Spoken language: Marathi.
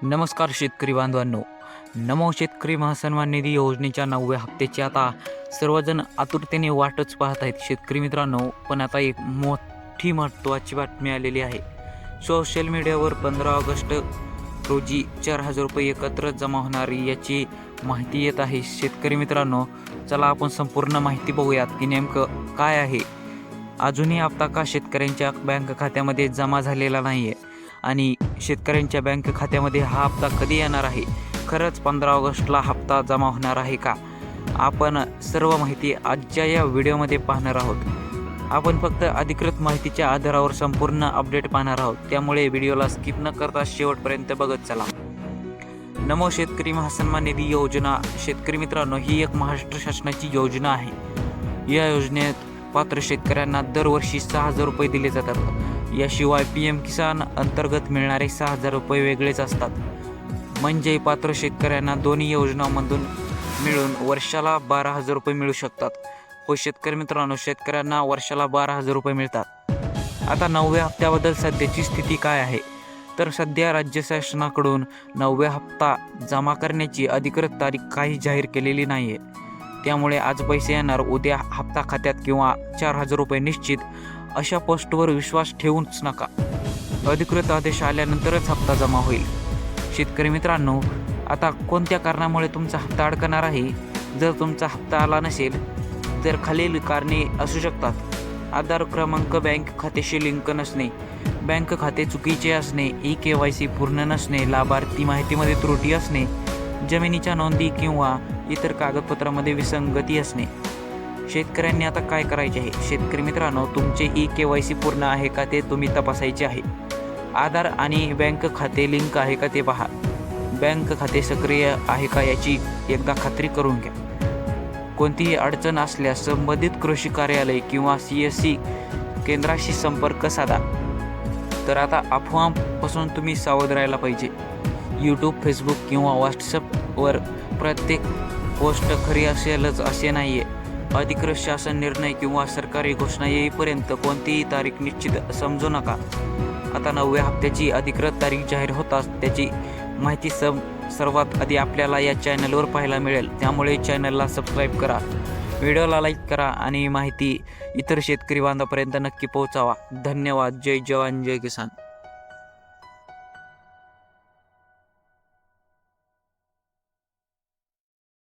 नमस्कार शेतकरी बांधवांनो, नमो शेतकरी महासन्मान निधी योजनेच्या 9व्या हप्त्याची आता सर्वजण आतुरतेने वाटच पाहत आहेत. शेतकरी मित्रांनो, पण आता एक मोठी महत्त्वाची बातमी आलेली आहे. सोशल मीडियावर 15 ऑगस्ट रोजी 4,000 रुपये एकत्र जमा होणार याची माहिती येत आहे. शेतकरी मित्रांनो, चला आपण संपूर्ण माहिती बघूयात की नेमकं काय आहे. अजूनही हप्ता का शेतकऱ्यांच्या बँक खात्यामध्ये जमा झालेला नाही आहे आणि शेतकऱ्यांच्या बँक खात्यामध्ये हा हप्ता कधी येणार आहे, खरंच 15 ऑगस्टला हप्ता जमा होणार आहे का, आपण सर्व माहिती आजच्या या व्हिडिओमध्ये पाहणार आहोत. आपण फक्त अधिकृत माहितीच्या आधारावर संपूर्ण अपडेट पाहणार आहोत, त्यामुळे व्हिडिओला स्किप न करता शेवटपर्यंत बघत चला. नमो शेतकरी महासन्मान निधी योजना. शेतकरी मित्रांनो, ही एक महाराष्ट्र शासनाची योजना आहे. या योजनेत पात्र शेतकऱ्यांना दरवर्षी 6,000 रुपये दिले जातात. याशिवाय PM किसान अंतर्गत मिळणारे 6,000 रुपये वेगळेच असतात. म्हणजे पात्र शेतकऱ्यांना दोन्ही योजनांमधून मिळून वर्षाला 12,000 रुपये मिळू शकतात. हो शेतकरी मित्रांनो, शेतकऱ्यांना वर्षाला 12,000 रुपये मिळतात. आता 9व्या हप्त्याबद्दल सध्याची स्थिती काय आहे, तर सध्या राज्य शासनाकडून 9व्या हप्ता जमा करण्याची अधिकृत तारीख काही जाहीर केलेली नाही आहे. त्यामुळे आज पैसे येणार, उद्या हप्ता खात्यात किंवा 4,000 रुपये निश्चित, अशा पोस्टवर विश्वास ठेवूच नका. अधिकृत आदेश आल्यानंतरच हप्ता जमा होईल. शेतकरी मित्रांनो, आता कोणत्या कारणामुळे तुमचा हप्ता अडकणार आहे, जर तुमचा हप्ता आला नसेल तर खालील कारणे असू शकतात. आधार क्रमांक बँक खात्याशी लिंक नसणे, बँक खाते चुकीचे असणे, KYC पूर्ण नसणे, लाभार्थी माहितीमध्ये त्रुटी असणे, जमिनीच्या नोंदी किंवा इतर कागदपत्रामध्ये विसंगती असणे. शेतकऱ्यांनी आता काय करायचे आहे? शेतकरी मित्रांनो, तुमचे KYC पूर्ण आहे का ते तुम्ही तपासायचे आहे. आधार आणि बँक खाते लिंक आहे का ते पहा. बँक खाते सक्रिय आहे का याची एकदा खात्री करून घ्या. कोणतीही अडचण असल्यास संबंधित कृषी कार्यालय किंवा CSC केंद्राशी संपर्क साधा. तर आता अफवांपासून तुम्ही सावध राहायला पाहिजे. YouTube, Facebook किंवा WhatsAppवर प्रत्येक पोस्ट खरी असेलच असे नाही आहे. अधिकृत शासन निर्णय किंवा सरकारी घोषणा येईपर्यंत कोणतीही तारीख निश्चित समजू नका. आता 9व्या हप्त्याची अधिकृत तारीख जाहीर होताच त्याची माहिती सर्वात आधी आपल्याला या चॅनलवर पाहायला मिळेल. त्यामुळे चॅनलला सबस्क्राईब करा, व्हिडिओला लाईक करा आणि माहिती इतर शेतकरी बांधवांपर्यंत नक्की पोहोचावा. धन्यवाद. जय जवान जय किसान.